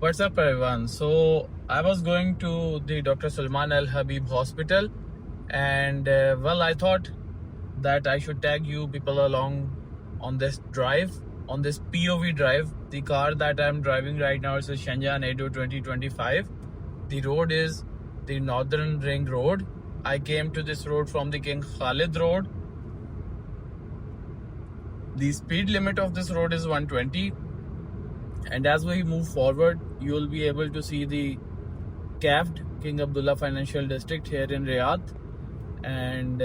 What's up, everyone? So I was going to the Dr. Sulman Al Habib Hospital, and I thought that I should tag you people along on this drive, on this POV drive. The car that I'm driving right now is a Shenzhen Edo 2025. The road is the Northern Ring Road. I came to this road from the King Khalid Road. The speed limit of this road is 120, and as we move forward, you will be able to see the CAFD, King Abdullah Financial District here in Riyadh. And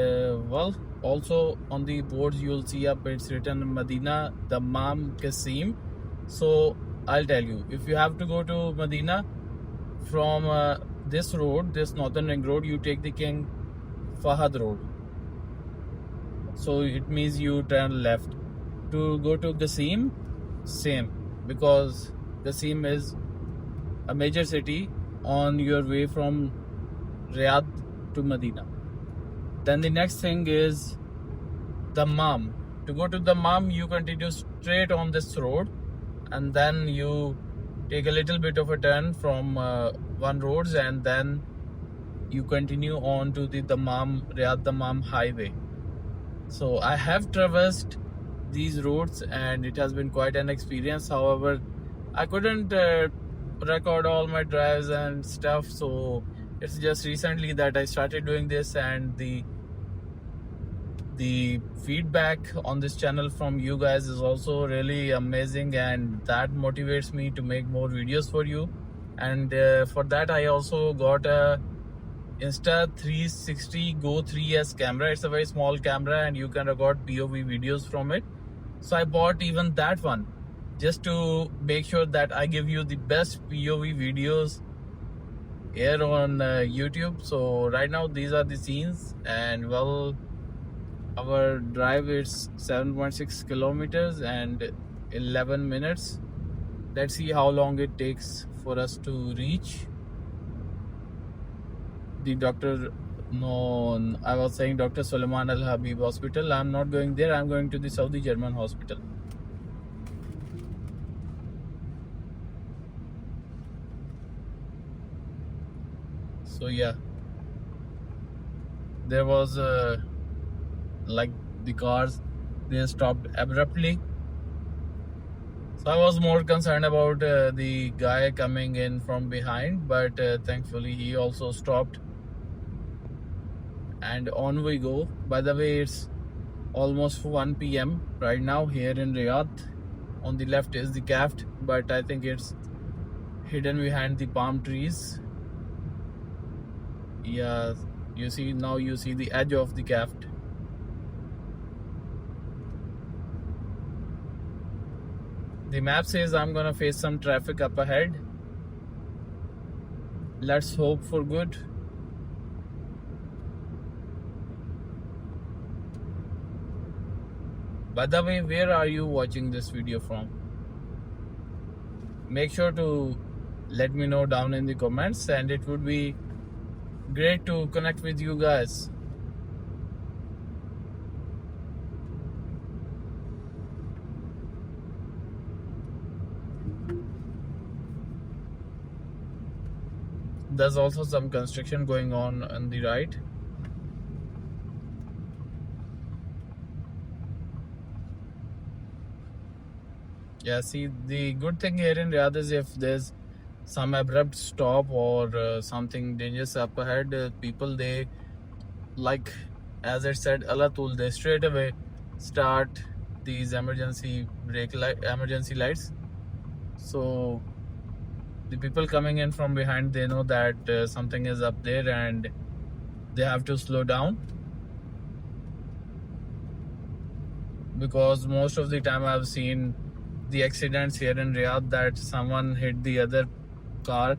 also on the boards you'll see up it's written Medina Dammam Qasim. So I'll tell you, if you have to go to Medina from this road, this Northern Ring Road, you take the King Fahad Road. So it means you turn left. To go to Qasim, same, because Qasim is a major city on your way from Riyadh to Medina. Then the next thing is Dammam. To go to Dammam, you continue straight on this road, and then you take a little bit of a turn from one roads, and then you continue on to the Riyadh Dammam highway. So I have traversed these roads, and it has been quite an experience. However, I couldn't record all my drives and stuff, so it's just recently that I started doing this, and the feedback on this channel from you guys is also really amazing, and that motivates me to make more videos for you. And for that I also got a Insta360 Go 3S camera. It's a very small camera and you can record POV videos from it. So I bought even that one just to make sure that I give you the best POV videos here on YouTube. So right now these are the scenes, and our drive is 7.6 kilometers and 11 minutes. Let's see how long it takes for us to reach the I was saying Dr. Sulman Al Habib Hospital. I'm not going there. I'm going to the Saudi German hospital. So yeah, there was like the cars, they stopped abruptly. So I was more concerned about the guy coming in from behind, but thankfully he also stopped, and on we go. By the way, it's almost 1 p.m. right now here in Riyadh. On the left is the CAFD, but I think it's hidden behind the palm trees. Yeah, you see the edge of the CAFD. The map says I'm gonna face some traffic up ahead. Let's hope for good. By the way, where are you watching this video from? Make sure to let me know down in the comments, and it would be great to connect with you guys. There's also some construction going on the right. Yeah, see, the good thing here in Riyadh is if there's some abrupt stop or something dangerous up ahead, people, they, like as I said, Alatul, they straight away start these emergency lights. So the people coming in from behind, they know that something is up there and they have to slow down, because most of the time I've seen the accidents here in Riyadh that someone hit the other car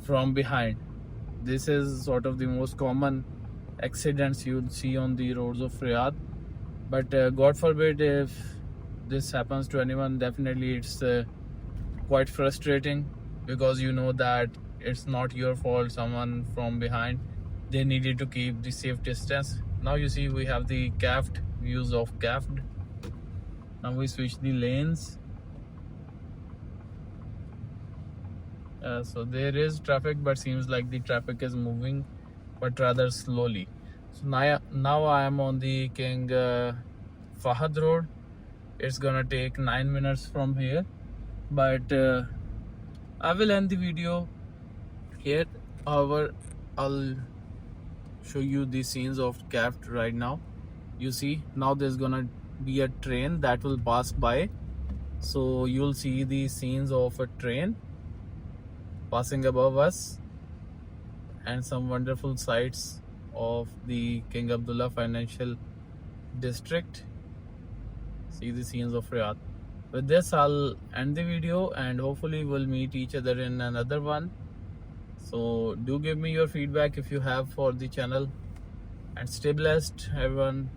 from behind. This is sort of the most common accidents you'll see on the roads of Riyadh. But God forbid if this happens to anyone, definitely it's quite frustrating, because you know that it's not your fault. Someone from behind, they needed to keep the safe distance. Now you see we have the CAFD, views of CAFD. Now we switch the lanes. So there is traffic, but seems like the traffic is moving, but rather slowly. So now I am on the King Fahad Road. It's gonna take 9 minutes from here, but I will end the video here. However, I'll show you the scenes of CAFT right now. You see, now there's gonna be a train that will pass by, so you'll see the scenes of a train passing above us and some wonderful sights of the King Abdullah Financial District. See the scenes of Riyadh. With this, I'll end the video and hopefully we'll meet each other in another one. So do give me your feedback if you have for the channel, and stay blessed everyone.